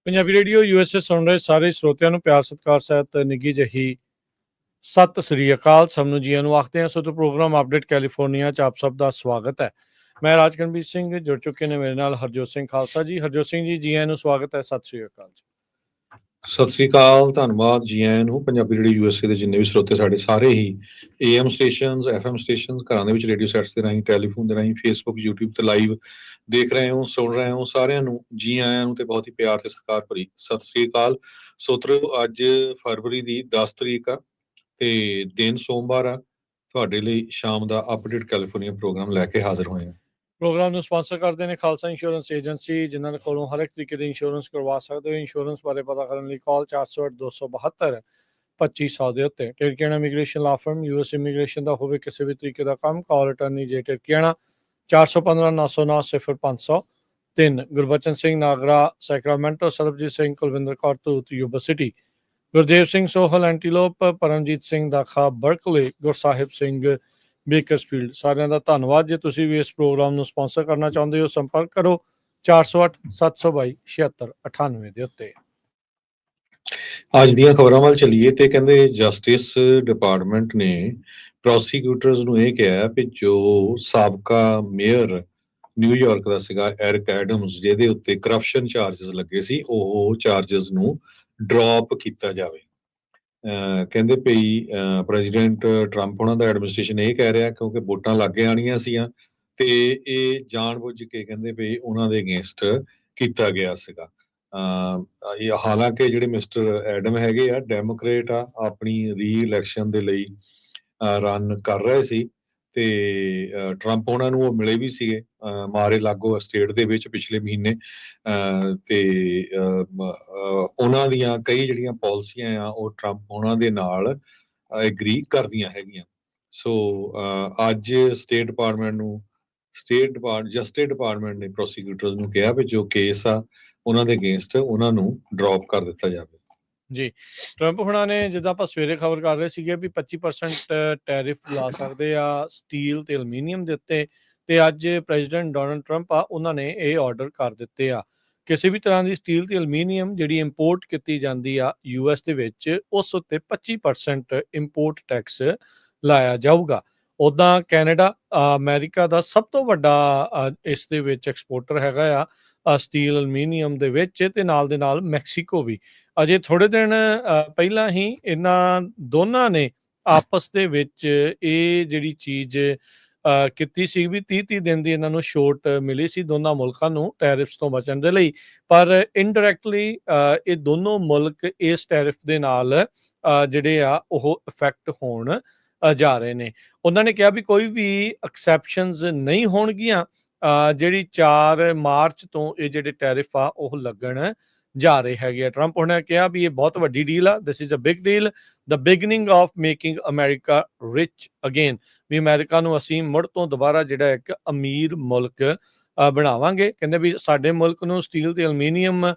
Punjabi radio USA ਸੁਣ ਰਹੇ ਸਾਰੇ ਸਰੋਤਿਆਂ ਨੂੰ ਪਿਆਰ ਸਤਿਕਾਰ ਸਹਿਤ ਨਿੱਘੀ ਜਿਹੀ ਸਤਿ ਸ੍ਰੀ ਅਕਾਲ। ਸਭ ਨੂੰ ਜੀਆਂ ਨੂੰ ਆਖਦੇ ਹਾਂ। ਸੋ ਪ੍ਰੋਗਰਾਮ ਅਪਡੇਟ ਕੈਲੀਫੋਰਨੀਆ 'ਚ ਆਪ ਸਭ ਦਾ ਸਵਾਗਤ ਹੈ। ਮੈਂ ਰਾਜਕਰਨਵੀਰ ਸਿੰਘ, ਜੁੜ ਚੁੱਕੇ ਨੇ ਮੇਰੇ ਨਾਲ ਹਰਜੋਤ ਸਿੰਘ ਖਾਲਸਾ ਜੀ। ਹਰਜੋਤ ਸਿੰਘ ਜੀ, ਜੀਆਂ ਨੂੰ ਸਵਾਗਤ ਹੈ। ਸਤਿ ਸ੍ਰੀ ਅਕਾਲ ਜੀ। ਸਤਿ ਸ੍ਰੀ ਅਕਾਲ, ਧੰਨਵਾਦ ਜੀ ਆਇਆਂ ਨੂੰ। ਪੰਜਾਬੀ ਰੇਡੀਓ USA ਦੇ ਜਿੰਨੇ ਵੀ ਸਰੋਤੇ ਸਾਡੇ ਸਾਰੇ ਹੀ AM ਸਟੇਸ਼ਨਸ, FM ਸਟੇਸ਼ਨਸ, ਘਰਾਂ ਦੇ ਵਿੱਚ ਰੇਡੀਓ ਸੈਟਸ ਦੇ ਰਾਹੀਂ, ਟੈਲੀਫੋਨ ਦੇ ਰਾਹੀਂ, ਫੇਸਬੁੱਕ, YouTube ਤੇ ਲਾਈਵ ਦੇਖ ਰਹੇ ਹੋ, ਸੁਣ ਰਹੇ ਹੋ, ਸਾਰਿਆਂ ਨੂੰ ਜੀ ਆਇਆਂ ਨੂੰ ਤੇ ਬਹੁਤ ਹੀ ਪਿਆਰ ਤੇ ਸਤਿਕਾਰ ਭਰੀ ਸਤਿ ਸ੍ਰੀ ਅਕਾਲ। ਸੋਤਰੋ, ਅੱਜ ਫਰਵਰੀ ਦੀ 10 ਤਰੀਕ ਆ ਤੇ ਦਿਨ ਸੋਮਵਾਰ ਆ। ਤੁਹਾਡੇ ਲਈ ਸ਼ਾਮ ਦਾ ਅਪਡੇਟ ਕੈਲੀਫੋਰਨੀਆ ਪ੍ਰੋਗਰਾਮ ਲੈ ਕੇ ਹਾਜ਼ਰ ਹੋਏ ਹਾਂ। ਪ੍ਰੋਗਰਾਮ ਨੂੰ ਸਪਾਂਸਰ ਕਰਦੇ ਨੇ ਖਾਲਸਾ ਇੰਸ਼ੋਰੈਂਸ ਏਜੰਸੀ, ਜਿਨ੍ਹਾਂ ਦੇ ਕੋਲੋਂ ਹਰ ਇੱਕ ਤਰੀਕੇ ਦੇ ਇੰਸ਼ੋਰੈਂਸ ਕਰਵਾ ਸਕਦੇ ਹੋ। ਇੰਸ਼ੋਰੈਂਸ ਬਾਰੇ ਪਤਾ ਕਰਨ ਲਈ ਕਾਲ 408-272-2500 ਦੇ ਉੱਤੇ। Tirkiana immigration law firm, US immigration ਦਾ ਹੋਵੇ ਕਿਸੇ ਵੀ ਤਰੀਕੇ ਦਾ ਕੰਮ, call attorney J Tirkiana 415-909-0503। Gurbachan Singh Nagra Sacramento, Sarabjit Singh Kulwinder Kaur Dhoot Yuba City, Gurdev Singh Sohal Antelope, Paramjit Singh Dakha Berkeley, Gursahib Singh Bakersfield. ਸਾਰਿਆਂ ਦਾ ਧੰਨਵਾਦ। ਜੇ ਤੁਸੀਂ ਵੀ ਇਸ ਪ੍ਰੋਗਰਾਮ ਨੂੰ ਸਪਾਂਸਰ ਕਰਨਾ ਚਾਹੁੰਦੇ ਹੋ, ਸੰਪਰਕ ਕਰੋ 408-722-7698 ਦੇ ਉੱਤੇ। ਅੱਜ ਦੀਆਂ ਖਬਰਾਂ ਵੱਲ ਚੱਲੀਏ ਤੇ ਕਹਿੰਦੇ ਜਸਟਿਸ ਡਿਪਾਰਟਮੈਂਟ ਨੇ ਪ੍ਰੋਸੀਕਿਊਟਰਸ ਨੂੰ ਇਹ ਕਿਹਾ ਕਿ ਜੋ ਸਾਬਕਾ ਮੇਅਰ ਨਿਊਯਾਰਕ ਦਾ ਸੀਗਾ ਐਰਿਕ ਐਡਮਸ, ਜਿਹਦੇ ਉੱਤੇ ਕਰਪਸ਼ਨ ਚਾਰਜਸ ਲੱਗੇ ਸੀ, ਉਹ ਚਾਰਜਸ ਨੂੰ ਡ੍ਰੌਪ ਕੀਤਾ ਜਾਵੇ। ਕਹਿੰਦੇ ਪਈ ਪ੍ਰੈਜ਼ੀਡੈਂਟ ਟਰੰਪ ਉਹਨਾਂ ਦਾ ਐਡਮਿਨਿਸਟ੍ਰੇਸ਼ਨ ਇਹ ਕਹਿ ਰਿਹਾ ਕਿਉਂਕਿ ਵੋਟਾਂ ਲਾਗੇ ਆਉਣੀਆਂ ਸੀਆਂ ਤੇ ਇਹ ਜਾਣਬੁੱਝ ਕੇ ਕਹਿੰਦੇ ਪਈ ਉਹਨਾਂ ਦੇ ਅਗੇਂਸਟ ਕੀਤਾ ਗਿਆ ਸੀਗਾ। ਹਾਲਾਂਕਿ ਜਿਹੜੇ ਮਿਸਟਰ ਐਡਮ ਹੈਗੇ ਆ, ਡੈਮੋਕ੍ਰੇਟ ਆ, ਆਪਣੀ ਰੀ-ਇਲੈਕਸ਼ਨ ਦੇ ਲਈ ਰਨ ਕਰ ਰਹੇ ਸੀ ਤੇ ਟਰੰਪ ਉਹਨਾਂ ਨੂੰ ਉਹ ਮਿਲੇ ਵੀ ਸੀਗੇ ਮਾਰੇ-ਲਾਗੋ ਸਟੇਟ ਦੇ ਵਿੱਚ ਪਿਛਲੇ ਮਹੀਨੇ ਤੇ ਉਹਨਾਂ ਦੀਆਂ ਕਈ ਜਿਹੜੀਆਂ ਪਾਲਿਸੀਆਂ ਆ ਉਹ ਟਰੰਪ ਉਹਨਾਂ ਦੇ ਨਾਲ ਐਗਰੀ ਕਰਦੀਆਂ ਹੈਗੀਆਂ। ਸੋ ਅੱਜ ਜਸਟਿਸ ਡਿਪਾਰਟਮੈਂਟ ਨੇ ਪ੍ਰੋਸੀਕਿਊਟਰਸ ਨੂੰ ਕਿਹਾ ਵੀ ਜੋ ਕੇਸ ਆ ਉਹਨਾਂ ਦੇ ਅਗੇਂਸਟ ਉਹਨਾਂ ਨੂੰ ਡ੍ਰੌਪ ਕਰ ਦਿੱਤਾ ਜਾਵੇ। ਜੀ, ਟਰੰਪ ਹੁਣਾਂ ਨੇ, ਜਿੱਦਾਂ ਆਪਾਂ ਸਵੇਰੇ ਖਬਰ ਕਰ ਰਹੇ ਸੀਗੇ, ਵੀ 25% ਟੈਰਿਫ ਲਾ ਸਕਦੇ ਆ ਸਟੀਲ ਤੇ ਐਲੂਮੀਨੀਅਮ ਦੇ ਉੱਤੇ, ਤੇ ਅੱਜ ਪ੍ਰੈਜ਼ੀਡੈਂਟ ਡੋਨਲਡ ਟਰੰਪ ਆ, ਉਹਨਾਂ ਨੇ ਇਹ ਆਰਡਰ ਕਰ ਦਿੱਤੇ ਆ। ਕਿਸੇ ਵੀ ਤਰ੍ਹਾਂ ਦੀ ਸਟੀਲ ਤੇ ਐਲੂਮੀਨੀਅਮ ਜਿਹੜੀ ਇੰਪੋਰਟ ਕੀਤੀ ਜਾਂਦੀ ਆ US ਦੇ ਵਿੱਚ, ਉਸ ਉੱਤੇ 25% ਇੰਪੋਰਟ ਟੈਕਸ ਲਾਇਆ ਜਾਊਗਾ। ਉੱਦਾਂ ਕੈਨੇਡਾ ਅਮਰੀਕਾ ਦਾ ਸਭ ਤੋਂ ਵੱਡਾ ਇਸ ਦੇ ਵਿੱਚ ਐਕਸਪੋਰਟਰ ਹੈਗਾ ਆ ਸਟੀਲ ਐਲੂਮੀਨੀਅਮ ਦੇ ਵਿੱਚ, ਤੇ ਨਾਲ ਦੇ ਨਾਲ ਮੈਕਸੀਕੋ ਵੀ। ਅਜੇ ਥੋੜੇ ਦਿਨ ਪਹਿਲਾਂ ਹੀ ਇਹਨਾਂ ਦੋਨਾਂ ਨੇ ਆਪਸ ਦੇ ਵਿੱਚ ਇਹ ਜਿਹੜੀ ਚੀਜ਼ ਕੀਤੀ ਸੀ ਵੀ 30-30 ਦਿਨ ਦੀ ਇਹਨਾਂ ਨੂੰ ਛੋਟ ਮਿਲੀ ਸੀ ਦੋਨਾਂ ਮੁਲਕਾਂ ਨੂੰ ਟੈਰਿਫਸ ਤੋਂ ਬਚਣ ਦੇ ਲਈ, ਪਰ ਇਨਡਾਇਰੈਕਟਲੀ ਇਹ ਦੋਨੋਂ ਮੁਲਕ ਇਸ ਟੈਰਿਫ ਦੇ ਨਾਲ ਜਿਹੜੇ ਆ ਉਹ ਇਫੈਕਟ ਹੋਣ ਜਾ ਰਹੇ ਨੇ। ਉਹਨਾਂ ਨੇ ਕਿਹਾ ਵੀ ਕੋਈ ਵੀ ਐਕਸੈਪਸ਼ਨਸ ਨਹੀਂ ਹੋਣਗੀਆਂ। ਜਿਹੜੀ 4 ਮਾਰਚ ਤੋਂ ਇਹ ਜਿਹੜੇ ਟੈਰਿਫ ਆ ਉਹ ਲੱਗਣ ਜਾ ਰਹੇ ਹੈਗੇ ਆ। ਟਰੰਪ ਉਹਨੇ ਕਿਹਾ ਵੀ ਇਹ ਬਹੁਤ ਵੱਡੀ ਡੀਲ ਆ, this is a big deal, the beginning of making America rich again, ਵੀ ਅਮਰੀਕਾ ਨੂੰ ਅਸੀਂ ਮੁੜ ਤੋਂ ਦੁਬਾਰਾ ਜਿਹੜਾ ਇੱਕ ਅਮੀਰ ਮੁਲਕ ਬਣਾਵਾਂਗੇ। ਕਹਿੰਦੇ ਵੀ ਸਾਡੇ ਮੁਲਕ ਨੂੰ ਸਟੀਲ ਤੇ ਐਲੂਮੀਨੀਅਮ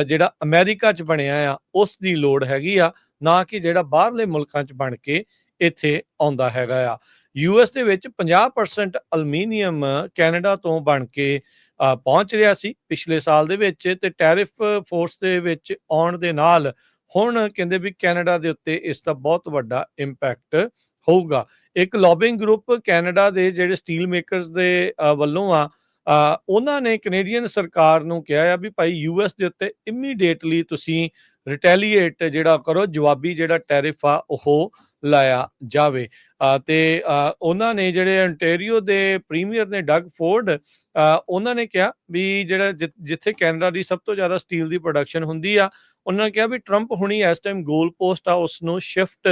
ਜਿਹੜਾ ਅਮਰੀਕਾ 'ਚ ਬਣਿਆ ਆ ਉਸ ਦੀ ਲੋੜ ਹੈਗੀ ਆ, ਨਾ ਕਿ ਜਿਹੜਾ ਬਾਹਰਲੇ ਮੁਲਕਾਂ 'ਚ ਬਣ ਕੇ ਇੱਥੇ ਆਉਂਦਾ ਹੈਗਾ ਆ। US ਦੇ ਵਿੱਚ 50% ਐਲੂਮੀਨੀਅਮ ਕੈਨੇਡਾ ਤੋਂ ਬਣ ਕੇ ਪਹੁੰਚ ਰਿਹਾ ਸੀ ਪਿਛਲੇ ਸਾਲ ਦੇ ਵਿੱਚ, ਤੇ ਟੈਰਿਫ ਫੋਰਸ ਦੇ ਵਿੱਚ ਆਉਣ ਦੇ ਨਾਲ ਹੁਣ ਕਹਿੰਦੇ ਵੀ ਕੈਨੇਡਾ ਦੇ ਉੱਤੇ ਇਸ ਦਾ ਬਹੁਤ ਵੱਡਾ ਇੰਪੈਕਟ ਹੋਊਗਾ। ਇੱਕ ਲੌਬਿੰਗ ਗਰੁੱਪ ਕੈਨੇਡਾ ਦੇ ਜਿਹੜੇ ਸਟੀਲ ਮੇਕਰਸ ਦੇ ਵੱਲੋਂ ਆ, ਉਹਨਾਂ ਨੇ ਕੈਨੇਡੀਅਨ ਸਰਕਾਰ ਨੂੰ ਕਿਹਾ ਆ ਵੀ ਭਾਈ US ਦੇ ਉੱਤੇ ਇਮੀਡੀਏਟਲੀ ਤੁਸੀਂ ਰਿਟੈਲੀਏਟ ਜਿਹੜਾ ਕਰੋ, ਜਵਾਬੀ ਜਿਹੜਾ ਟੈਰਿਫ ਆ ਉਹ ਲਾਇਆ ਜਾਵੇ। ਤੇ ਉਹਨਾਂ ਨੇ ਜਿਹੜੇ ontario ਦੇ ਪ੍ਰੀਮੀਅਰ ਨੇ ਡਗ ਫੋਰਡ, ਉਹਨਾਂ ਨੇ ਕਿਹਾ ਵੀ ਜਿਹੜਾ ਜਿੱਥੇ ਕੈਨੇਡਾ ਦੀ ਸਭ ਤੋਂ ਜ਼ਿਆਦਾ ਸਟੀਲ ਦੀ ਪ੍ਰੋਡਕਸ਼ਨ ਹੁੰਦੀ ਆ, ਉਹਨਾਂ ਨੇ ਕਿਹਾ ਵੀ ਟਰੰਪ ਹੁਣੀ ਇਸ ਟਾਈਮ ਗੋਲ ਪੋਸਟ ਆ ਉਸ ਨੂੰ ਸ਼ਿਫਟ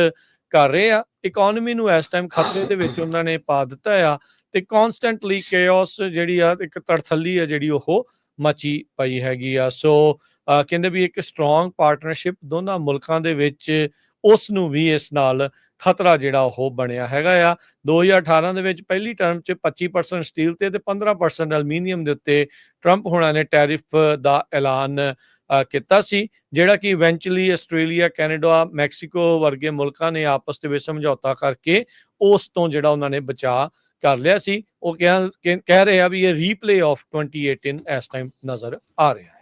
ਕਰ ਰਹੇ ਆ, ਇਕੋਨਮੀ ਨੂੰ ਇਸ ਟਾਈਮ ਖਤਰੇ ਦੇ ਵਿੱਚ ਉਹਨਾਂ ਨੇ ਪਾ ਦਿੱਤਾ ਆ, ਤੇ ਕੌਨਸਟੈਂਟਲੀ ਕੇਓਸ ਜਿਹੜੀ ਆ, ਇੱਕ ਤੜਥੱਲੀ ਆ ਜਿਹੜੀ ਉਹ ਮਚੀ ਪਈ ਹੈਗੀ ਆ। ਸੋ ਕਹਿੰਦੇ ਵੀ ਇੱਕ ਸਟਰੋਂਗ ਪਾਰਟਨਰਸ਼ਿਪ ਦੋਨਾਂ ਮੁਲਕਾਂ ਦੇ ਵਿੱਚ, ਉਸ ਨੂੰ ਵੀ ਇਸ ਨਾਲ ਖਤਰਾ ਜਿਹੜਾ ਉਹ ਬਣਿਆ ਹੈਗਾ ਆ। 2018 ਦੇ ਵਿੱਚ ਪਹਿਲੀ ਟਰਮ 'ਚ 25% ਸਟੀਲ ਤੇ 15% ਐਲੂਮੀਨੀਅਮ ਦੇ ਉੱਤੇ ਟਰੰਪ ਹੋਣਾ ਨੇ ਟੈਰਿਫ ਦਾ ਐਲਾਨ ਕੀਤਾ ਸੀ, ਜਿਹੜਾ ਕਿ ਇਵੈਂਚੁਅਲੀ ਆਸਟ੍ਰੇਲੀਆ, ਕੈਨੇਡਾ, ਮੈਕਸੀਕੋ ਵਰਗੇ ਮੁਲਕਾਂ ਨੇ ਆਪਸ ਦੇ ਵਿੱਚ ਸਮਝੌਤਾ ਕਰਕੇ ਉਸ ਤੋਂ ਜਿਹੜਾ ਉਹਨਾਂ ਨੇ ਬਚਾ ਕਰ ਲਿਆ ਸੀ। ਉਹ ਕਹਿ ਰਹੇ ਆ ਵੀ ਇਹ ਰੀਪਲੇ ਆਫ 2018 ਇਸ ਟਾਈਮ ਨਜ਼ਰ ਆ ਰਿਹਾ ਹੈ।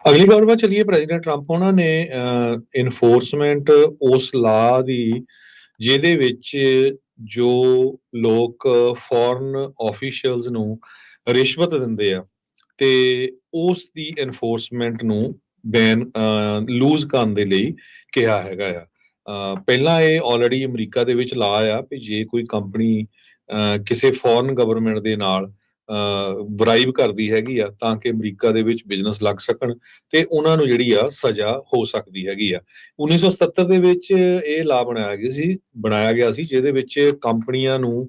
ਅਗਲੀ ਖਬਰ ਵੱਲ ਚੱਲੀਏ। ਪ੍ਰੈਜ਼ੀਡੈਂਟ ਟਰੰਪ ਉਹਨਾਂ ਨੇ ਇਨਫੋਰਸਮੈਂਟ ਉਸ ਲਾ ਦੀ ਜਿਹਦੇ ਵਿੱਚ ਜੋ ਲੋਕ ਫੋਰਨ ਆਫੀਸ਼ੀਅਲਸ ਨੂੰ ਰਿਸ਼ਵਤ ਦਿੰਦੇ ਆ ਤੇ ਉਸ ਦੀ ਇਨਫੋਰਸਮੈਂਟ ਨੂੰ ਬੈਨ ਲੂਜ਼ ਕਰਨ ਦੇ ਲਈ ਕਿਹਾ ਹੈਗਾ ਆ। ਪਹਿਲਾਂ ਇਹ ਆਲਰੇਡੀ ਅਮਰੀਕਾ ਦੇ ਵਿੱਚ ਲਾ ਆ ਵੀ ਜੇ ਕੋਈ ਕੰਪਨੀ ਕਿਸੇ ਫੋਰਨ ਗਵਰਨਮੈਂਟ ਦੇ ਨਾਲ ਬਰਾਈਬ ਕਰਦੀ ਹੈਗੀ ਆ ਤਾਂ ਕਿ ਅਮਰੀਕਾ ਦੇ ਵਿੱਚ ਬਿਜ਼ਨਸ ਲੱਗ ਸਕਣ ਤੇ ਉਹਨਾਂ ਨੂੰ ਜਿਹੜੀ ਆ ਸਜ਼ਾ ਹੋ ਸਕਦੀ ਹੈਗੀ ਆ। 1977 ਦੇ ਵਿੱਚ ਇਹ ਲਾ ਬਣਾਇਆ ਗਿਆ ਸੀ ਜਿਹਦੇ ਵਿੱਚ ਕੰਪਨੀਆਂ ਨੂੰ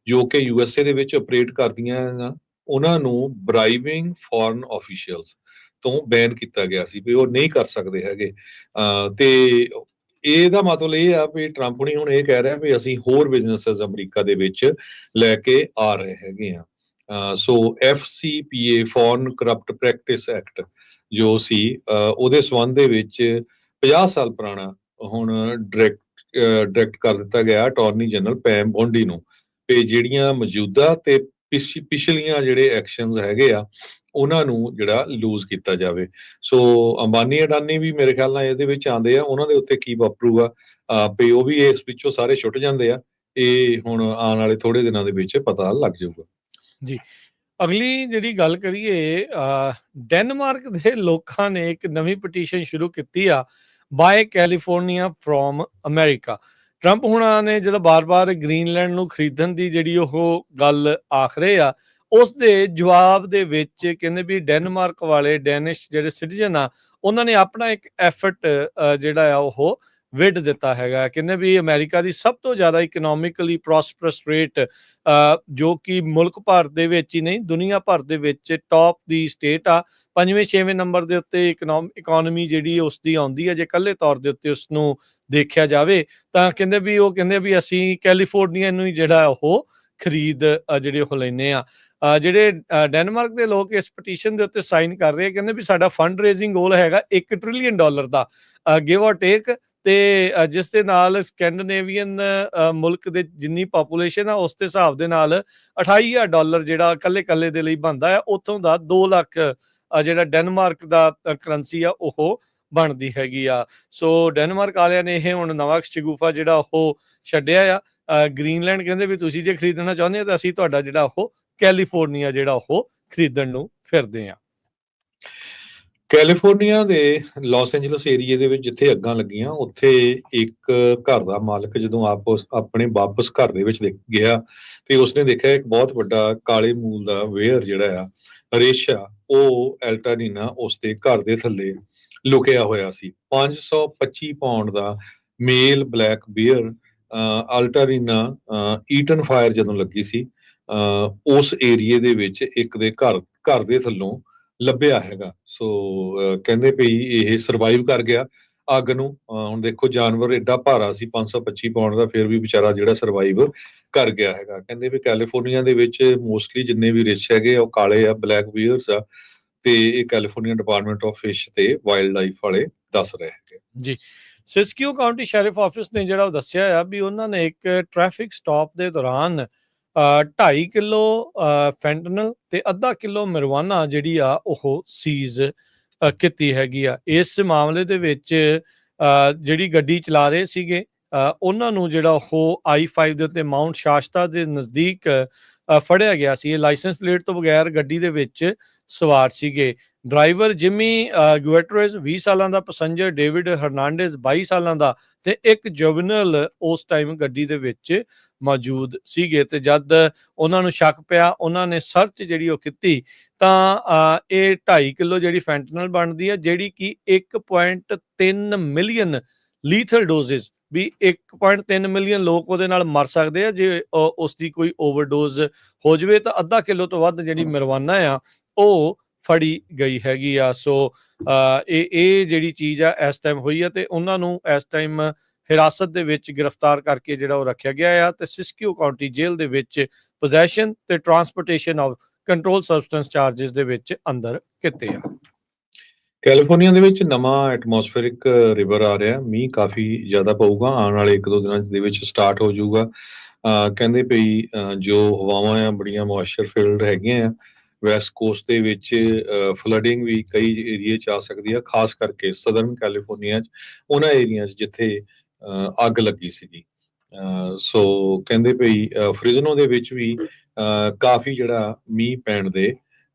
ਜੋ ਕਿ USA ਦੇ ਵਿੱਚ ਆਪਰੇਟ ਕਰਦੀਆਂ ਉਹਨਾਂ ਨੂੰ ਬਰਾਈਬਿੰਗ ਫੋਰਨ ਆਫੀਸ਼ੀਅਲਸ ਤੋਂ ਬੈਨ ਕੀਤਾ ਗਿਆ ਸੀ ਵੀ ਉਹ ਨਹੀਂ ਕਰ ਸਕਦੇ ਹੈਗੇ। ਤੇ ਇਹਦਾ ਮਤਲਬ ਇਹ ਆ ਵੀ ਟਰੰਪ ਨੇ ਹੁਣ ਇਹ ਕਹਿ ਰਿਹਾ ਵੀ ਅਸੀਂ ਹੋਰ ਬਿਜ਼ਨੈਸਸ ਅਮਰੀਕਾ ਦੇ ਵਿੱਚ ਲੈ ਕੇ ਆ ਰਹੇ ਹੈਗੇ ਆ। ਸੋ FCPA foreign corrupt practice act ਜੋ ਸੀ ਉਹਦੇ ਸੰਬੰਧ ਦੇ ਵਿੱਚ 50 ਸਾਲ ਪੁਰਾਣਾ ਹੁਣ ਡਾਇਰੈਕਟ ਕਰ ਦਿੱਤਾ ਗਿਆ ਅਟਾਰਨੀ ਜਨਰਲ ਪੈਮ ਬੋਂਡੀ ਨੂੰ ਤੇ ਜਿਹੜੀਆਂ ਮੌਜੂਦਾ ਤੇ ਪਿਛਲੀਆਂ ਜਿਹੜੇ ਐਕਸ਼ਨਸ ਹੈਗੇ ਆ ਉਹਨਾਂ ਨੂੰ ਜਿਹੜਾ ਲੂਜ਼ ਕੀਤਾ ਜਾਵੇ। ਸੋ ਅੰਬਾਨੀ ਅਡਾਨੀ ਵੀ ਮੇਰੇ ਖਿਆਲ ਨਾਲ ਇਹਦੇ ਵਿੱਚ ਆਉਂਦੇ ਆ, ਉਹਨਾਂ ਦੇ ਉੱਤੇ ਕੀ ਵਾਪਰੂਗਾ ਵੀ ਉਹ ਵੀ ਇਸ ਵਿੱਚੋਂ ਸਾਰੇ ਛੁੱਟ ਜਾਂਦੇ ਆ। ਇਹ ਹੁਣ ਆਉਣ ਵਾਲੇ ਥੋੜੇ ਦਿਨਾਂ ਦੇ ਵਿੱਚ ਪਤਾ ਲੱਗ ਜਾਊਗਾ ਜੀ। ਅਗਲੀ ਜਿਹੜੀ ਗੱਲ ਕਰੀਏ, ਡੈਨਮਾਰਕ ਦੇ ਲੋਕਾਂ ਨੇ ਇੱਕ ਨਵੀਂ ਪਟੀਸ਼ਨ ਸ਼ੁਰੂ ਕੀਤੀ ਆ, by California from America. Trump ਹੁਣਾਂ ਨੇ ਜਦੋਂ ਬਾਰ-ਬਾਰ ਗ੍ਰੀਨਲੈਂਡ ਨੂੰ ਖਰੀਦਣ ਦੀ ਜਿਹੜੀ ਉਹ ਗੱਲ ਆਖ ਰਹੇ ਆ, ਉਸ ਦੇ ਜਵਾਬ ਦੇ ਵਿੱਚ ਕਹਿੰਦੇ ਵੀ ਡੈਨਮਾਰਕ ਵਾਲੇ ਡੈਨਿਸ਼ ਜਿਹੜੇ ਸਿਟੀਜ਼ਨ ਆ ਉਹਨਾਂ ਨੇ ਆਪਣਾ ਇੱਕ ਐਫਰਟ ਜਿਹੜਾ ਆ ਉਹ ਵਿੱਢ ਦਿੱਤਾ ਹੈਗਾ। ਕਹਿੰਦੇ ਵੀ ਅਮਰੀਕਾ ਦੀ ਸਭ ਤੋਂ ਜ਼ਿਆਦਾ ਇਕਨੋਮਿਕਲੀ ਪ੍ਰੋਸਪਰਸ ਰੇਟ ਜੋ ਕਿ ਮੁਲਕ ਭਰ ਦੇ ਵਿੱਚ ਹੀ ਨਹੀਂ ਦੁਨੀਆ ਭਰ ਦੇ ਵਿੱਚ ਟੌਪ ਦੀ ਸਟੇਟ ਆ, 5ਵੇਂ-6ਵੇਂ ਨੰਬਰ ਦੇ ਉੱਤੇ ਇਕਨੋਮੀ ਜਿਹੜੀ ਉਸ ਦੀ ਆਉਂਦੀ ਹੈ ਜੇ ਇਕੱਲੇ ਤੌਰ ਦੇ ਉੱਤੇ ਉਸ ਨੂੰ ਦੇਖਿਆ ਜਾਵੇ ਤਾਂ ਕਹਿੰਦੇ ਵੀ ਅਸੀਂ ਕੈਲੀਫੋਰਨੀਆ ਨੂੰ ਹੀ ਜਿਹੜਾ ਉਹ ਖਰੀਦ ਜਿਹੜੇ ਉਹ ਲੈਂਦੇ ਆ। ਜਿਹੜੇ ਡੈਨਮਾਰਕ ਦੇ ਲੋਕ ਇਸ ਪਟੀਸ਼ਨ ਦੇ ਉੱਤੇ ਸਾਈਨ ਕਰ ਰਹੇ ਕਹਿੰਦੇ ਵੀ ਸਾਡਾ ਫੰਡ ਰੇਜ਼ਿੰਗ ਗੋਲ ਹੈਗਾ $1 ਟ੍ਰਿਲੀਅਨ ਦਾ ਗਿਵ ਔਰ ਟੇਕ, ਤੇ ਜਿਸ ਦੇ ਨਾਲ ਸਕੈਂਡੀਨੇਵੀਅਨ ਮੁਲਕ ਦੇ ਜਿੰਨੀ ਪਾਪੂਲੇਸ਼ਨ ਆ ਉਸ ਦੇ ਹਿਸਾਬ ਦੇ ਨਾਲ $28,000 ਜਿਹੜਾ ਕੱਲੇ ਦੇ ਲਈ ਬਣਦਾ ਆ। ਉੱਥੋਂ ਦਾ 2 ਲੱਖ ਜਿਹੜਾ ਡੈਨਮਾਰਕ ਦਾ ਕਰੰਸੀ ਆ ਉਹ ਬਣਦੀ ਹੈਗੀ ਆ। ਸੋ ਡੈਨਮਾਰਕ ਵਾਲਿਆਂ ਨੇ ਇਹ ਹੁਣ ਨਵਾਂ ਸ਼ਗੂਫਾ ਜਿਹੜਾ ਉਹ ਛੱਡਿਆ ਆ। ਗ੍ਰੀਨਲੈਂਡ ਕਹਿੰਦੇ ਵੀ ਤੁਸੀਂ ਜੇ ਖਰੀਦਣਾ ਚਾਹੁੰਦੇ ਹੋ ਤਾਂ ਅਸੀਂ ਤੁਹਾਡਾ ਜਿਹੜਾ ਉਹ ਕੈਲੀਫੋਰਨੀਆ ਜਿਹੜਾ ਉਹ ਖਰੀਦਣ ਨੂੰ ਫਿਰਦੇ ਆ। ਕੈਲੀਫੋਰਨੀਆ ਦੇ ਲਾਸ ਐਂਜਲਸ ਏਰੀਏ ਦੇ ਵਿੱਚ ਜਿੱਥੇ ਅੱਗਾਂ ਲੱਗੀਆਂ ਉੱਥੇ ਇੱਕ ਘਰ ਦਾ ਮਾਲਕ ਜਦੋਂ ਆਪਣੇ ਵਾਪਸ ਘਰ ਦੇ ਵਿੱਚ ਗਿਆ ਤੇ ਉਸਨੇ ਦੇਖਿਆ ਇੱਕ ਬਹੁਤ ਵੱਡਾ ਕਾਲੇ ਮੂਲ ਦਾ ਵੇਅਰ ਜਿਹੜਾ ਆ ਰੇਸ਼ਾ ਉਹ ਐਲਟਾਨੀਨਾ ਉਸਦੇ ਘਰ ਦੇ ਥੱਲੇ ਲੁਕਿਆ ਹੋਇਆ ਸੀ। 525 ਪਾਉਂਡ ਦਾ ਮੇਲ ਬਲੈਕ ਬੀਅਰ ਅਲਟਾਰੀਨਾ ਈਟਨ ਫਾਇਰ ਜਦੋਂ ਲੱਗੀ ਸੀ ਉਸ ਏਰੀਏ ਦੇ ਵਿੱਚ ਇੱਕ ਦੇ ਘਰ ਦੇ ਥੱਲੋਂ ਲੱਭਿਆ ਹੈਗਾ। ਸੋ ਕਹਿੰਦੇ ਵੀ ਇਹ ਸਰਵਾਈਵ ਕਰ ਗਿਆ ਅੱਗ ਨੂੰ। ਹੁਣ ਦੇਖੋ ਜਾਨਵਰ ਏਡਾ ਭਾਰਾ ਸੀ 525 ਪਾਉਂਡ ਦਾ, ਫਿਰ ਵੀ ਵਿਚਾਰਾ ਜਿਹੜਾ ਸਰਵਾਈਵ ਕਰ ਗਿਆ ਹੈਗਾ। ਕਹਿੰਦੇ ਵੀ ਕੈਲੀਫੋਰਨੀਆ ਦੇ ਵਿੱਚ ਮੋਸਟਲੀ ਜਿੰਨੇ ਵੀ ਰਿਛ ਹੈਗੇ ਉਹ ਕਾਲੇ ਆ, ਬਲੈਕ ਬੀਅਰਸ ਆ, ਤੇ ਇਹ ਕੈਲੀਫੋਰਨੀਆ ਡਿਪਾਰਟਮੈਂਟ ਆਫ ਫਿਸ਼ ਤੇ ਵਾਈਲਡ ਲਾਈਫ ਵਾਲੇ ਦੱਸ ਰਹੇ ਹੈਗੇ ਜੀ। ਸਿਸਕਿਓ ਕਾਉਂਟੀ ਸ਼ੈਰਿਫ ਆਫਿਸ ਨੇ ਜਿਹੜਾ ਉਹ ਦੱਸਿਆ ਆ ਵੀ ਉਹਨਾਂ ਨੇ ਇੱਕ ਟ੍ਰੈਫਿਕ ਸਟਾਪ ਦੇ ਦੌਰਾਨ 2.5 ਕਿਲੋ ਫੈਂਟਨਲ ਤੇ ਅੱਧਾ ਕਿਲੋ marijuana ਜਿਹੜੀ ਆ ਉਹ ਸੀਜ਼ ਕੀਤੀ ਹੈਗੀ ਆ। ਇਸ ਮਾਮਲੇ ਦੇ ਵਿੱਚ ਜਿਹੜੀ ਗੱਡੀ ਚਲਾ ਰਹੇ ਸੀਗੇ ਉਹਨਾਂ ਨੂੰ ਜਿਹੜਾ ਉਹ I-5 ਦੇ ਉੱਤੇ ਮਾਊਂਟ ਸ਼ਾਸ਼ਤਾ ਦੇ ਨਜ਼ਦੀਕ ਫੜਿਆ ਗਿਆ ਸੀ। ਇਹ ਲਾਇਸੈਂਸ ਪਲੇਟ ਤੋਂ ਬਗੈਰ ਗੱਡੀ ਦੇ ਵਿੱਚ ਸਵਾਰ ਸੀਗੇ। ਡਰਾਈਵਰ ਜਿਮੀ ਗੁਏਟਰੇਜ਼ 20 ਸਾਲਾਂ ਦਾ, ਪੈਸੰਜਰ ਡੇਵਿਡ ਹਰਨਾਂਡੇਜ਼ 22 ਸਾਲਾਂ ਦਾ ਤੇ ਇੱਕ ਜੁਵਨਲ ਉਸ ਟਾਈਮ ਗੱਡੀ ਦੇ ਵਿੱਚ ਮੌਜੂਦ ਸੀਗੇ। ਤੇ ਜਦ ਉਹਨਾਂ ਨੂੰ ਸ਼ੱਕ ਪਿਆ ਉਹਨਾਂ ਨੇ ਸਰਚ ਜਿਹੜੀ ਉਹ ਕੀਤੀ ਤਾਂ ਇਹ 2.5 ਕਿਲੋ ਜਿਹੜੀ ਫੈਂਟਨਲ ਬਣਦੀ ਹੈ ਜਿਹੜੀ ਕਿ 1.3 ਮਿਲੀਅਨ ਲੀਥਲ ਡੋਜ਼ਿਸ ਵੀ 1.3 ਮਿਲੀਅਨ ਲੋਕ ਉਹਦੇ ਨਾਲ ਮਰ ਸਕਦੇ ਆ ਜੇ ਉਸ ਦੀ ਕੋਈ ਓਵਰਡੋਜ਼ ਹੋ ਜਾਵੇ ਤਾਂ ਅੱਧਾ ਕਿਲੋ ਤੋਂ ਵੱਧ ਜਿਹੜੀ marijuana ਆ ਉਹ ਫੜੀ ਗਈ ਹੈਗੀ ਆ। ਸੋ ਇਹ ਜਿਹੜੀ ਚੀਜ਼ ਆ ਇਸ ਟਾਈਮ ਹੋਈ ਆ ਤੇ ਉਹਨਾਂ ਨੂੰ ਇਸ ਟਾਈਮ ਹਿਰਾਸਤ ਦੇ ਵਿੱਚ ਗ੍ਰਿਫਤਾਰ ਕਰਕੇ ਜਿਹੜਾ ਉਹ ਰੱਖਿਆ ਗਿਆ ਆ ਤੇ ਸਿਸਕਿਓ ਕਾਉਂਟੀ ਜੇਲ੍ਹ ਦੇ ਵਿੱਚ ਪੋਜੈਸ਼ਨ ਤੇ transportation of control substance charges ਦੇ ਵਿੱਚ ਅੰਦਰ ਕੀਤੇ ਆ। ਕੈਲੀਫੋਰਨੀਆ ਦੇ ਵਿੱਚ ਨਵਾਂ ਐਟਮੋਸਫੇਰਿਕ ਰਿਵਰ ਆ ਰਿਹਾ, ਮੀਂਹ ਕਾਫੀ ਜ਼ਿਆਦਾ ਪਊਗਾ ਆਉਣ ਵਾਲੇ 1-2 ਦਿਨਾਂ ਦੇ ਵਿੱਚ ਸਟਾਰਟ ਹੋ ਜਾਊਗਾ। ਕਹਿੰਦੇ ਭਈ ਜੋ ਹਵਾਵਾਂ ਆ ਬੜੀਆਂ ਮੋਇਸਚਰ ਫਿਲਡ ਹੈਗੀਆਂ ਆ, ਵੈਸਟ ਕੋਸਟ ਦੇ ਵਿੱਚ ਫਲੱਡਿੰਗ ਵੀ ਕਈ ਏਰੀਏ 'ਚ ਆ ਸਕਦੀ ਆ, ਖਾਸ ਕਰਕੇ ਸਦਰਨ ਕੈਲੀਫੋਰਨੀਆ 'ਚ, ਉਹਨਾਂ ਏਰੀਆ 'ਚ ਜਿੱਥੇ ਅੱਗ ਲੱਗੀ ਸੀਗੀ। ਸੋ ਕਹਿੰਦੇ ਭਈ ਫ੍ਰਿਜ਼ਨੋ ਦੇ ਵਿੱਚ ਵੀ ਕਾਫੀ ਜਿਹੜਾ ਮੀਂਹ ਪੈਣ ਦੇ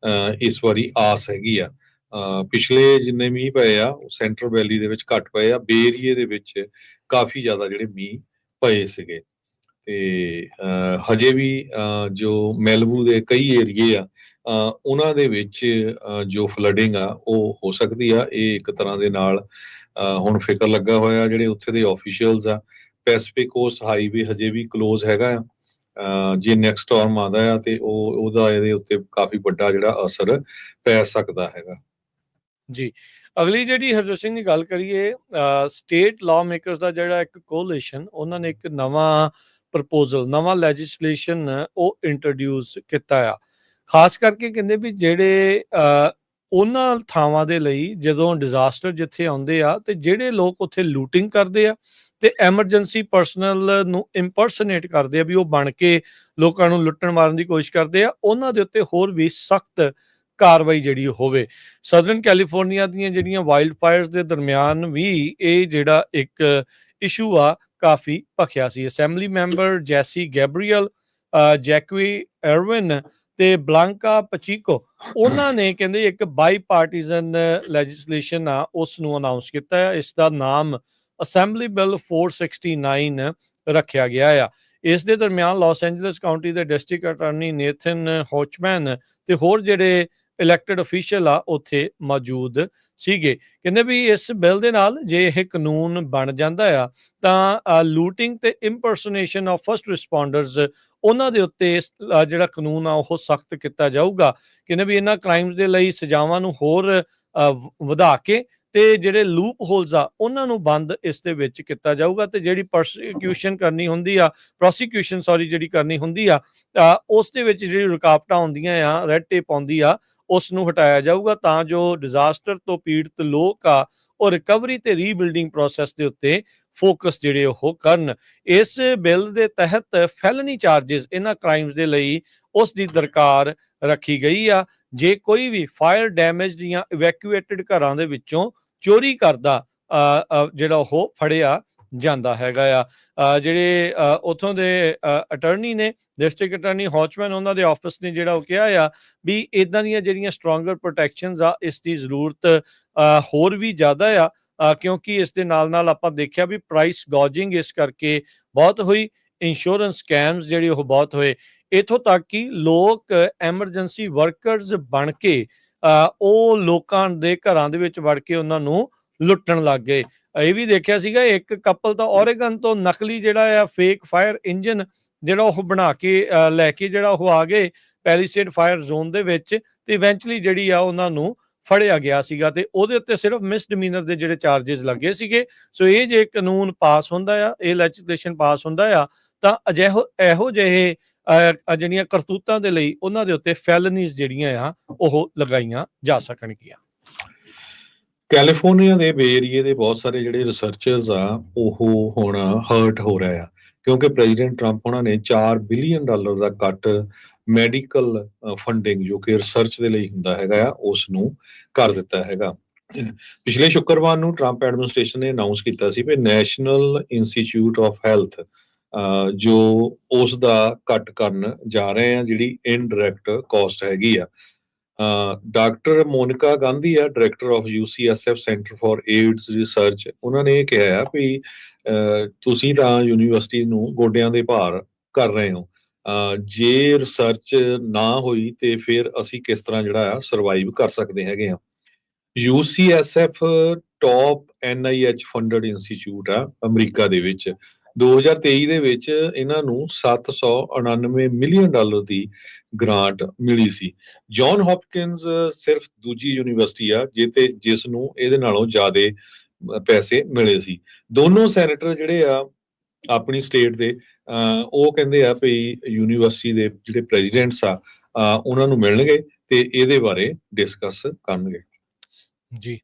ਇਸ ਵਾਰੀ ਆਸ ਹੈਗੀ ਆ। ਪਿਛਲੇ ਜਿੰਨੇ ਮੀਂਹ ਪਏ ਆ ਸੈਂਟਰਲ ਵੈਲੀ ਦੇ ਵਿੱਚ ਘੱਟ ਪਏ ਆ, ਬੇ ਏਰੀਏ ਦੇ ਵਿੱਚ ਕਾਫੀ ਜ਼ਿਆਦਾ ਜਿਹੜੇ ਮੀਂਹ ਪਏ ਸੀਗੇ। ਤੇ ਹਜੇ ਵੀ ਜੋ ਮੈਲਬੂ ਦੇ ਕਈ ਏਰੀਏ ਆ ਉਹਨਾਂ ਦੇ ਵਿੱਚ ਜੋ ਫਲੱਡਿੰਗ ਆ ਉਹ ਹੋ ਸਕਦੀ ਆ। ਇਹ ਇੱਕ ਤਰ੍ਹਾਂ ਦੇ ਨਾਲ ਹੁਣ ਫਿਕਰ ਲੱਗਾ ਹੋਇਆ ਜਿਹੜੇ ਉੱਥੇ ਦੇ ਆਫੀਸ਼ੀਅਲਸ ਆ। ਪੈਸੀਫਿਕ ਕੋਸਟ ਹਾਈਵੇ ਹਜੇ ਵੀ ਕਲੋਜ਼ ਹੈਗਾ ਆ। ਜੇ ਨੈਕਸਟ ਸਟਾਰਮ ਆਉਂਦਾ ਆ ਤੇ ਉਹਦਾ ਇਹਦੇ ਉੱਤੇ ਕਾਫੀ ਵੱਡਾ ਜਿਹੜਾ ਅਸਰ ਪੈ ਸਕਦਾ ਹੈਗਾ। ਜੀ, ਅਗਲੀ ਜਿਹੜੀ ਹਰਜੋਤ ਸਿੰਘ ਦੀ ਗੱਲ ਕਰੀਏ, ਸਟੇਟ ਲਾਅ ਮੇਕਰਸ ਦਾ ਜਿਹੜਾ ਇੱਕ ਕੋਲੀਸ਼ਨ, ਉਹਨਾਂ ਨੇ ਇੱਕ ਨਵਾਂ ਪ੍ਰਪੋਜ਼ਲ, ਨਵਾਂ ਲੈਜਿਸਲੇਸ਼ਨ ਉਹ ਇੰਟਰੋਡਿਊਸ ਕੀਤਾ ਆ। ਖਾਸ ਕਰਕੇ ਕਹਿੰਦੇ ਵੀ ਜਿਹੜੇ ਉਹਨਾਂ ਥਾਵਾਂ ਦੇ ਲਈ ਜਦੋਂ ਡਿਜ਼ਾਸਟਰ ਜਿੱਥੇ ਆਉਂਦੇ ਆ ਤੇ ਜਿਹੜੇ ਲੋਕ ਉੱਥੇ ਲੂਟਿੰਗ ਕਰਦੇ ਆ ਤੇ ਐਮਰਜੈਂਸੀ ਪਰਸਨਲ ਨੂੰ ਇੰਪਰਸਨੇਟ ਕਰਦੇ ਆ ਵੀ ਉਹ ਬਣ ਕੇ ਲੋਕਾਂ ਨੂੰ ਲੁੱਟਣ ਮਾਰਨ ਦੀ ਕੋਸ਼ਿਸ਼ ਕਰਦੇ ਆ, ਉਹਨਾਂ ਦੇ ਉੱਤੇ ਹੋਰ ਵੀ ਸਖਤ ਕਾਰਵਾਈ ਜਿਹੜੀ ਹੋਵੇ। ਸਦਰਨ ਕੈਲੀਫੋਰਨੀਆ ਦੀਆਂ ਜਿਹੜੀਆਂ ਵਾਈਲਡ ਫਾਇਰਸ ਦੇ ਦਰਮਿਆਨ ਵੀ ਇਹ ਜਿਹੜਾ ਇੱਕ ਇਸ਼ੂ ਆ ਕਾਫੀ ਭਖਿਆ ਸੀ। ਅਸੈਂਬਲੀ ਮੈਂਬਰ ਜੈਸੀ ਗੈਬਰੀਅਲ, ਜੈਕਵੀ ਐਰਵਿਨ ਤੇ ਬਲਾਂਕਾ ਪਚੀਕੋ, ਉਹਨਾਂ ਨੇ ਕਹਿੰਦੇ ਇੱਕ ਬਾਈ ਪਾਰਟੀਜ਼ਨ ਲੈਜਿਸਲੇਸ਼ਨ ਆ ਉਸ ਨੂੰ ਅਨਾਉਂਸ ਕੀਤਾ ਹੈ। ਇਸ ਦਾ ਨਾਮ ਅਸੈਂਬਲੀ ਬਿੱਲ 469 ਰੱਖਿਆ ਗਿਆ ਆ। ਇਸ ਦੇ ਦਰਮਿਆਨ ਲਾਸ ਐਂਜਲਸ ਕਾਉਂਟੀ ਦੇ ਡਿਸਟ੍ਰਿਕਟ ਅਟਾਰਨੀ ਨੇਥਨ ਹੋਚਮੈਨ ਤੇ ਹੋਰ ਜਿਹੜੇ ਇਲੈਕਟਡ ਅਫੀਸ਼ੀਅਲ ਆ ਉੱਥੇ ਮੌਜੂਦ ਸੀਗੇ। ਕਹਿੰਦੇ ਵੀ ਇਸ ਬਿੱਲ ਦੇ ਨਾਲ ਜੇ ਇਹ ਕਾਨੂੰਨ ਬਣ ਜਾਂਦਾ ਆ ਤਾਂ ਲੂਟਿੰਗ ਤੇ ਇੰਪਰਸੋਨੇਸ਼ਨ ਆਫ ਫਸਟ ਰਿਸਪੌਂਡਰਸ, ਉਹਨਾਂ ਦੇ ਉੱਤੇ ਜਿਹੜਾ ਕਾਨੂੰਨ ਆ ਉਹ ਸਖਤ ਕੀਤਾ ਜਾਊਗਾ। ਕਹਿੰਦੇ ਵੀ ਇਹਨਾਂ ਕ੍ਰਾਈਮਸ ਦੇ ਲਈ ਸਜ਼ਾਵਾਂ ਨੂੰ ਹੋਰ ਵਧਾ ਕੇ ਤੇ ਜਿਹੜੇ ਲੂਪ ਹੋਲਸ ਆ ਉਹਨਾਂ ਨੂੰ ਬੰਦ ਇਸ ਦੇ ਵਿੱਚ ਕੀਤਾ ਜਾਊਗਾ ਤੇ ਜਿਹੜੀ ਪ੍ਰੋਸੀਕਿਊਸ਼ਨ ਕਰਨੀ ਹੁੰਦੀ ਆ ਜਿਹੜੀ ਕਰਨੀ ਹੁੰਦੀ ਆ ਉਸ ਦੇ ਵਿੱਚ ਜਿਹੜੀ ਰੁਕਾਵਟਾਂ ਹੁੰਦੀਆਂ ਆ, ਰੈਡ ਟੇਪ ਆਉਂਦੀ ਆ, ਉਸ ਨੂੰ ਹਟਾਇਆ ਜਾਊਗਾ ਤਾਂ ਜੋ ਡਿਜ਼ਾਸਟਰ ਤੋਂ ਪੀੜਤ ਲੋਕ ਆ ਉਹ ਰਿਕਵਰੀ ਤੇ ਰੀਬਿਲਡਿੰਗ ਪ੍ਰੋਸੈਸ ਦੇ ਉੱਤੇ ਫੋਕਸ ਜਿਹੜੇ ਉਹ ਕਰਨ। ਇਸ ਬਿੱਲ ਦੇ ਤਹਿਤ ਫੈਲਨੀ ਚਾਰजेस ਇਹਨਾਂ ਕ੍ਰਾਈਮਸ ਦੇ ਲਈ ਉਸ ਦੀ ਦਰਕਾਰ ਰੱਖੀ ਗਈ ਆ। ਜੇ ਕੋਈ ਵੀ ਫਾਇਰ ਡੈਮੇਜ ਜਾਂ ਇਵੈਕੂਏਟਡ ਘਰਾਂ ਦੇ ਵਿੱਚੋਂ ਚੋਰੀ ਕਰਦਾ ਜਿਹੜਾ ਉਹ ਫੜਿਆ ਜਾਂਦਾ ਹੈਗਾ ਆ। ਜਿਹੜੇ ਉੱਥੋਂ ਦੇ ਅਟਰਨੀ ਨੇ, ਡਿਸਟ੍ਰਿਕਟ ਅਟਰਨੀ ਹੋਚਮੈਨ, ਉਹਨਾਂ ਦੇ ਆਫਿਸ ਨੇ ਜਿਹੜਾ ਉਹ ਕਿਹਾ ਆ ਵੀ ਇਦਾਂ ਦੀਆਂ ਜਿਹੜੀਆਂ ਸਟਰੋਂਗਰ ਪ੍ਰੋਟੈਕਸ਼ਨਸ ਆ ਇਸ ਦੀ ਜ਼ਰੂਰਤ ਹੋਰ ਵੀ ਜ਼ਿਆਦਾ ਆ ਕਿਉਂਕਿ ਇਸ ਦੇ ਨਾਲ ਨਾਲ ਆਪਾਂ ਦੇਖਿਆ ਵੀ ਪ੍ਰਾਈਸ ਗੌਜਿੰਗ ਇਸ ਕਰਕੇ ਬਹੁਤ ਹੋਈ, ਇੰਸ਼ੋਰੈਂਸ ਸਕੈਮਸ ਜਿਹੜੇ ਉਹ ਬਹੁਤ ਹੋਏ, ਇੱਥੋਂ ਤੱਕ ਕਿ ਲੋਕ ਐਮਰਜੈਂਸੀ ਵਰਕਰਸ ਬਣ ਕੇ ਉਹ ਲੋਕਾਂ ਦੇ ਘਰਾਂ ਦੇ ਵਿੱਚ ਵੜ ਕੇ ਉਹਨਾਂ ਨੂੰ ਲੁੱਟਣ ਲੱਗ ਗਏ। ਇਹ ਵੀ ਦੇਖਿਆ ਸੀਗਾ ਇੱਕ ਕਪਲ ਤਾਂ ਓਰੇਗਨ ਤੋਂ ਨਕਲੀ ਜਿਹੜਾ ਆ ਫੇਕ ਫਾਇਰ ਇੰਜਨ ਜਿਹੜਾ ਉਹ ਬਣਾ ਕੇ ਲੈ ਕੇ ਜਿਹੜਾ ਉਹ ਆ ਗਏ ਪੈਲੀਸੇਡ ਫਾਇਰ ਜ਼ੋਨ ਦੇ ਵਿੱਚ ਤੇ ਇਵੈਂਚੁਅਲੀ ਜਿਹੜੀ ਆ ਉਹਨਾਂ ਨੂੰ ਫੜਿਆ ਗਿਆ ਸੀਗਾ ਤੇ ਉਹਦੇ ਉੱਤੇ ਸਿਰਫ ਮਿਸਡਿਮੀਨਰ ਦੇ ਜਿਹੜੇ ਚਾਰजेस ਲੱਗੇ ਸੀਗੇ। ਸੋ ਇਹ ਜੇ ਕਾਨੂੰਨ ਪਾਸ ਹੁੰਦਾ ਆ, ਇਹ ਲੈਜਿਸਲੇਸ਼ਨ ਪਾਸ ਹੁੰਦਾ ਆ ਤਾਂ ਇਹੋ ਜਿਹੇ ਜਿਹੜੀਆਂ ਕਰਤੂਤਾਂ ਦੇ ਲਈ ਉਹਨਾਂ ਦੇ ਉੱਤੇ ਫੈਲਨੀਜ਼ ਜਿਹੜੀਆਂ ਆ ਉਹ ਲਗਾਈਆਂ ਜਾ ਸਕਣਗੀਆਂ। ਕੈਲੀਫੋਰਨੀਆ ਦੇ ਬੇ ਏਰੀਏ ਦੇ ਬਹੁਤ ਸਾਰੇ ਜਿਹੜੇ ਰਿਸਰਚਰਸ ਆ ਉਹ ਹੁਣ ਹਰਟ ਹੋ ਰਹੇ ਆ ਕਿਉਂਕਿ ਪ੍ਰੈਜ਼ੀਡੈਂਟ ਟਰੰਪ ਉਹਨਾਂ ਨੇ $4 ਬਿਲੀਅਨ ਦਾ ਕੱਟ ਮੈਡੀਕਲ ਫੰਡਿੰਗ ਜੋ ਕਿ ਰਿਸਰਚ ਦੇ ਲਈ ਹੁੰਦਾ ਹੈਗਾ ਆ ਉਸ ਨੂੰ ਕਰ ਦਿੱਤਾ ਹੈਗਾ। ਪਿਛਲੇ ਸ਼ੁੱਕਰਵਾਰ ਨੂੰ ਟਰੰਪ ਐਡਮਿਨਿਸਟ੍ਰੇਸ਼ਨ ਨੇ ਅਨਾਉਂਸ ਕੀਤਾ ਸੀ ਵੀ ਨੈਸ਼ਨਲ ਇੰਸਟੀਚਿਊਟ ਆਫ ਹੈਲਥ ਜੋ ਉਸ ਦਾ ਕੱਟ ਕਰਨ ਜਾ ਰਹੇ ਆ ਜਿਹੜੀ ਇਨਡਾਇਰੈਕਟ ਕਾਸਟ ਹੈਗੀ ਆ। ਡਾਕਟਰ ਮੋਨਿਕਾ ਗਾਂਧੀ ਆ director of UCSF centre for AIDS research, ਉਹਨਾਂ ਨੇ ਇਹ ਕਿਹਾ ਆ ਵੀ ਤੁਸੀਂ ਤਾਂ ਯੂਨੀਵਰਸਿਟੀ ਨੂੰ ਗੋਡਿਆਂ ਦੇ ਭਾਰ ਕਰ ਰਹੇ ਹੋ, ਜੇ ਰਿਸਰਚ ਨਾ ਹੋਈ ਤੇ ਫਿਰ ਅਸੀਂ ਕਿਸ ਤਰ੍ਹਾਂ ਜਿਹੜਾ ਆ ਸਰਵਾਈਵ ਕਰ ਸਕਦੇ ਹੈਗੇ ਆ। UCSF top NIH funded institute ਆ ਅਮਰੀਕਾ ਦੇ ਵਿੱਚ। 2023 ਦੇ ਵਿੱਚ ਇਹਨਾਂ ਨੂੰ $799 ਮਿਲੀਅਨ ਦੀ ਗ੍ਰਾਂਟ ਮਿਲੀ ਸੀ। ਜੌਨ ਹੌਪਕਿੰਸ ਸਿਰਫ ਦੂਜੀ ਯੂਨੀਵਰਸਿਟੀ ਆ ਜਿਸ ਨੂੰ ਇਹਦੇ ਨਾਲੋਂ ਜ਼ਿਆਦਾ ਪੈਸੇ ਮਿਲੇ ਸੀ। ਦੋਨੋਂ ਸੈਨੇਟਰ ਜਿਹੜੇ ਆ ਆਪਣੀ ਸਟੇਟ ਦੇ ਉਹ ਕਹਿੰਦੇ ਆ ਵੀ ਯੂਨੀਵਰਸਿਟੀ ਦੇ ਜਿਹੜੇ ਪ੍ਰੈਜ਼ੀਡੈਂਟਸ ਆ ਉਹਨਾਂ ਨੂੰ ਮਿਲਣਗੇ ਤੇ ਇਹਦੇ ਬਾਰੇ ਡਿਸਕਸ ਕਰਨਗੇ। ਜੀ,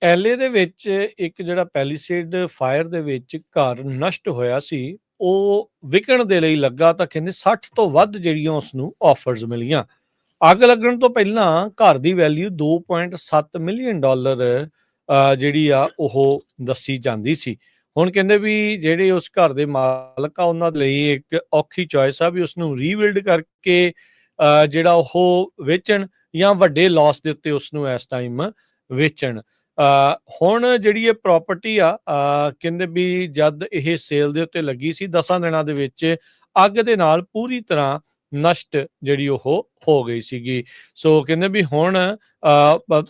LA ਦੇ ਵਿੱਚ ਇੱਕ ਜਿਹੜਾ ਪੈਲੀਸੇਡ ਫਾਇਰ ਦੇ ਵਿੱਚ ਘਰ ਨਸ਼ਟ ਹੋਇਆ ਸੀ ਉਹ ਵਿਕਣ ਦੇ ਲਈ ਲੱਗਾ ਤਾਂ ਕਹਿੰਦੇ 60 ਤੋਂ ਵੱਧ ਜਿਹੜੀਆਂ ਉਸ ਨੂੰ ਆਫਰਸ ਮਿਲੀਆਂ। ਅੱਗ ਲੱਗਣ ਤੋਂ ਪਹਿਲਾਂ ਘਰ ਦੀ ਵੈਲਿਊ $2.7 ਮਿਲੀਅਨ ਜਿਹੜੀ ਆ ਉਹ ਦੱਸੀ ਜਾਂਦੀ ਸੀ। ਹੁਣ ਕਹਿੰਦੇ ਵੀ ਜਿਹੜੇ ਉਸ ਘਰ ਦੇ ਮਾਲਕ ਆ ਉਹਨਾਂ ਲਈ ਇੱਕ ਔਖੀ ਚੋਇਸ ਆ ਵੀ ਉਸ ਨੂੰ ਰੀਬਿਲਡ ਕਰਕੇ ਜਿਹੜਾ ਉਹ ਵੇਚਣ ਜਾਂ ਵੱਡੇ ਲਾਸ ਦੇ ਉੱਤੇ ਉਸ ਨੂੰ ਇਸ ਟਾਈਮ ਵੇਚਣ। ਹੁਣ ਜਿਹੜੀ ਇਹ ਪ੍ਰਾਪਰਟੀ ਆ ਕਹਿੰਦੇ ਵੀ ਜਦ ਇਹ ਸੇਲ ਦੇ ਉੱਤੇ ਲੱਗੀ ਸੀ 10 ਦਿਨਾਂ ਦੇ ਵਿੱਚ ਅੱਗ ਦੇ ਨਾਲ ਪੂਰੀ ਤਰ੍ਹਾਂ ਨਸ਼ਟ ਜਿਹੜੀ ਉਹ ਹੋ ਗਈ ਸੀਗੀ। ਸੋ ਕਹਿੰਦੇ ਵੀ ਹੁਣ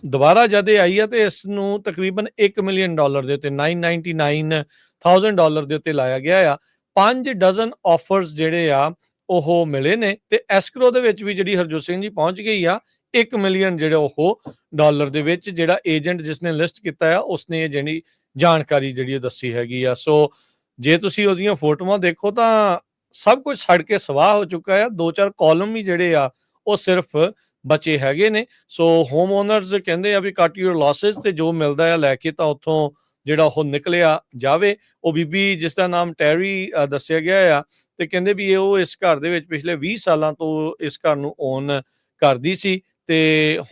ਦੁਬਾਰਾ ਜਦ ਇਹ ਆਈ ਆ ਤੇ ਇਸ ਨੂੰ ਤਕਰੀਬਨ $1 ਮਿਲੀਅਨ ਦੇ ਉੱਤੇ $999,000 ਦੇ ਉੱਤੇ ਲਾਇਆ ਗਿਆ ਆ। 5 ਡਜ਼ਨ ਆਫਰਸ ਜਿਹੜੇ ਆ ਉਹ ਮਿਲੇ ਨੇ ਤੇ ਐਸਕਰੋ ਦੇ ਵਿੱਚ ਵੀ ਜਿਹੜੀ ਹਰਜੋਤ ਸਿੰਘ ਜੀ ਪਹੁੰਚ ਗਈ ਆ $1 ਮਿਲੀਅਨ ਜਿਹੜਾ ਉਹ ਡਾਲਰ ਦੇ ਵਿੱਚ, ਜਿਹੜਾ ਏਜੰਟ ਜਿਸਨੇ ਲਿਸਟ ਕੀਤਾ ਆ ਉਸਨੇ ਇਹ ਜਿਹੜੀ ਜਾਣਕਾਰੀ ਜਿਹੜੀ ਦੱਸੀ ਹੈਗੀ ਆ। ਸੋ ਜੇ ਤੁਸੀਂ ਉਹਦੀਆਂ ਫੋਟੋਆਂ ਦੇਖੋ ਤਾਂ ਸਭ ਕੁਝ ਸੜ ਕੇ ਸਵਾਹ ਹੋ ਚੁੱਕਾ ਆ। 2-4 ਕਾਲਮ ਹੀ ਜਿਹੜੇ ਆ ਉਹ ਸਿਰਫ ਬਚੇ ਹੈਗੇ ਨੇ। ਸੋ ਹੋਮ ਓਨਰਸ ਕਹਿੰਦੇ ਆ ਵੀ ਕੱਟ ਯੂਰ ਲਾਸਸ ਤੇ ਜੋ ਮਿਲਦਾ ਆ ਲੈ ਕੇ ਤਾਂ ਉੱਥੋਂ ਜਿਹੜਾ ਉਹ ਨਿਕਲਿਆ ਜਾਵੇ। ਉਹ ਬੀਬੀ ਜਿਸ ਦਾ ਨਾਮ ਟੈਰੀ ਦੱਸਿਆ ਗਿਆ ਆ ਤੇ ਕਹਿੰਦੇ ਵੀ ਉਹ ਇਸ ਘਰ ਦੇ ਵਿੱਚ ਪਿਛਲੇ 20 ਸਾਲਾਂ ਤੋਂ ਇਸ ਘਰ ਨੂੰ ਓਨ ਕਰਦੀ ਸੀ ਤੇ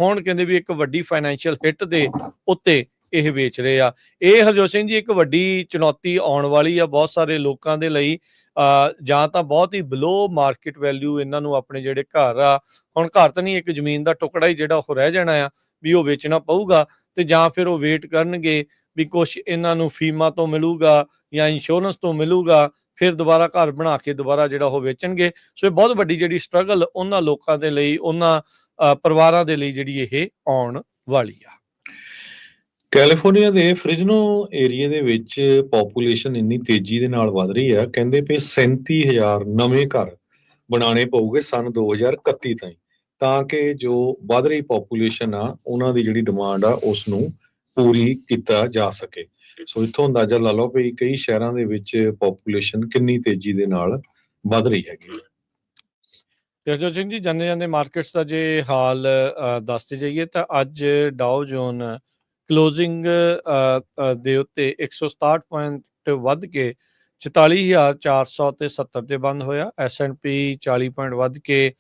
ਹੁਣ ਕਹਿੰਦੇ ਵੀ ਇੱਕ ਵੱਡੀ ਫਾਈਨੈਂਸ਼ੀਅਲ ਹਿੱਟ ਦੇ ਉੱਤੇ ਇਹ ਵੇਚ ਰਹੇ ਆ। ਇਹ ਹਰਜੋਤ ਸਿੰਘ ਜੀ ਇੱਕ ਵੱਡੀ ਚੁਣੌਤੀ ਆਉਣ ਵਾਲੀ ਆ ਬਹੁਤ ਸਾਰੇ ਲੋਕਾਂ ਦੇ ਲਈ। ਜਾਂ ਤਾਂ ਬਹੁਤ ਹੀ ਬਿਲੋ ਮਾਰਕੀਟ ਵੈਲਿਊ ਇਹਨਾਂ ਨੂੰ ਆਪਣੇ ਜਿਹੜੇ ਘਰ ਆ, ਹੁਣ ਘਰ ਤਾਂ ਨਹੀਂ ਇੱਕ ਜ਼ਮੀਨ ਦਾ ਟੁਕੜਾ ਹੀ ਜਿਹੜਾ ਉਹ ਰਹਿ ਜਾਣਾ ਆ ਵੀ ਉਹ ਵੇਚਣਾ ਪਊਗਾ, ਤੇ ਜਾਂ ਫਿਰ ਉਹ ਵੇਟ ਕਰਨਗੇ ਵੀ ਕੁਛ ਇਹਨਾਂ ਨੂੰ ਫੀਮਾ ਤੋਂ ਮਿਲੂਗਾ ਜਾਂ ਇੰਸ਼ੋਰੈਂਸ ਤੋਂ ਮਿਲੂਗਾ, ਫਿਰ ਦੁਬਾਰਾ ਘਰ ਬਣਾ ਕੇ ਦੁਬਾਰਾ ਜਿਹੜਾ ਉਹ ਵੇਚਣਗੇ। ਸੋ ਇਹ ਬਹੁਤ ਵੱਡੀ ਜਿਹੜੀ ਸਟਰਗਲ ਉਹਨਾਂ ਲੋਕਾਂ ਦੇ ਲਈ, ਉਹਨਾਂ ਪਰਿਵਾਰਾਂ ਦੇ ਲਈ ਜਿਹੜੀ ਇਹ ਆਉਣ ਵਾਲੀ ਆ। ਕੈਲੀਫੋਰਨੀਆ ਦੇ ਫ੍ਰਿਜ਼ਨੋ ਏਰੀਆ ਦੇ ਵਿੱਚ ਪੋਪੂਲੇਸ਼ਨ ਇੰਨੀ ਤੇਜ਼ੀ ਦੇ ਨਾਲ ਵੱਧ ਰਹੀ ਆ, ਕਹਿੰਦੇ ਵੀ 37,000 ਨਵੇਂ ਘਰ ਬਣਾਉਣੇ ਪਊਗੇ ਸਨ 2031 ਤਾਈਂ, ਤਾਂ ਕਿ ਜੋ ਵੱਧ ਰਹੀ ਪੋਪੂਲੇਸ਼ਨ ਆ ਉਹਨਾਂ ਦੀ ਜਿਹੜੀ ਡਿਮਾਂਡ ਆ ਉਸ ਨੂੰ ਪੂਰੀ ਕੀਤਾ ਜਾ ਸਕੇ। ਸੋ ਇੱਥੋਂ ਅੰਦਾਜ਼ਾ ਲਾ ਲਓ ਵੀ ਕਈ ਸ਼ਹਿਰਾਂ ਦੇ ਵਿੱਚ ਪੋਪੂਲੇਸ਼ਨ ਕਿੰਨੀ ਤੇਜ਼ੀ ਦੇ ਨਾਲ ਵੱਧ ਰਹੀ ਹੈਗੀ। ਹਰਜੋਤ ਸਿੰਘ ਜੀ, ਜਾਂਦੇ ਜਾਂਦੇ ਮਾਰਕੀਟਸ ਦਾ ਜੇ ਹਾਲ ਦੱਸਦੇ ਜਾਈਏ ਤਾਂ ਅੱਜ ਡਾਓ ਜੋਨ ਕਲੋਜ਼ਿੰਗ ਦੇ ਉੱਤੇ 167 ਪੁਆਇੰਟ ਵੱਧ ਕੇ 44,470 ਤੇ ਬੰਦ ਹੋਇਆ। S&P 40 ਪੁਆਇੰਟ ਵੱਧ ਕੇ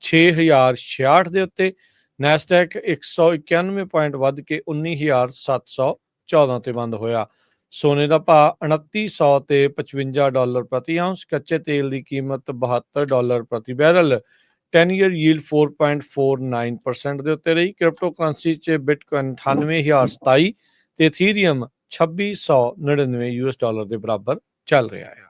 6,066 ਦੇ ਉੱਤੇ। ਨੈਸਡੈਕ 191 ਪੁਆਇੰਟ ਵੱਧ ਕੇ 19,714 ਤੇ ਬੰਦ ਹੋਇਆ। ਸੋਨੇ ਦਾ ਭਾਅ $2900 ਤੇ $55 ਪ੍ਰਤੀ ਆਉਂਸ। ਕੱਚੇ ਤੇਲ ਦੀ ਕੀਮਤ $72 ਪ੍ਰਤੀ ਬੈਰਲ। 10 ਈਅਰ ਯੀਲਡ 4.49% ਦੇ ਉੱਤੇ ਰਹੀ। ਕ੍ਰਿਪਟੋ ਕਰੰਸੀ 'ਚ ਬਿਟਕੋਇਨ 98,027 ਤੇ ਇਥੀਰੀਅਮ $2699 ਦੇ ਬਰਾਬਰ ਚੱਲ ਰਿਹਾ ਆ।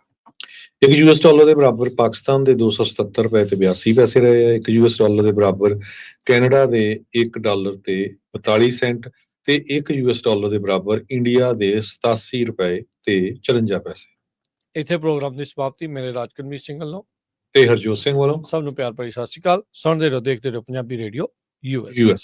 $1 ਦੇ ਬਰਾਬਰ ਪਾਕਿਸਤਾਨ ਦੇ 277 ਰੁਪਏ ਤੇ 82 ਪੈਸੇ ਰਹੇ ਆ। $1 ਦੇ ਬਰਾਬਰ ਕੈਨੇਡਾ ਦੇ $1 ਤੇ 42 ਸੈਂਟ ਤੇ $1 ਦੇ ਬਰਾਬਰ ਇੰਡੀਆ ਦੇ 87 ਰੁਪਏ ਤੇ 54 ਪੈਸੇ। ਇੱਥੇ ਪ੍ਰੋਗਰਾਮ ਦੀ ਸਮਾਪਤੀ। ਮੇਰੇ ਰਾਜਕਰਮੀਤ ਸਿੰਘ ਵੱਲੋਂ ਤੇ ਹਰਜੋਤ ਸਿੰਘ ਵੱਲੋਂ ਸਭ ਨੂੰ ਪਿਆਰ ਭਰੀ ਸਤਿ ਸ਼੍ਰੀ ਅਕਾਲ। ਸੁਣਦੇ ਰਹੋ, ਦੇਖਦੇ ਰਹੋ ਪੰਜਾਬੀ ਰੇਡੀਓ US।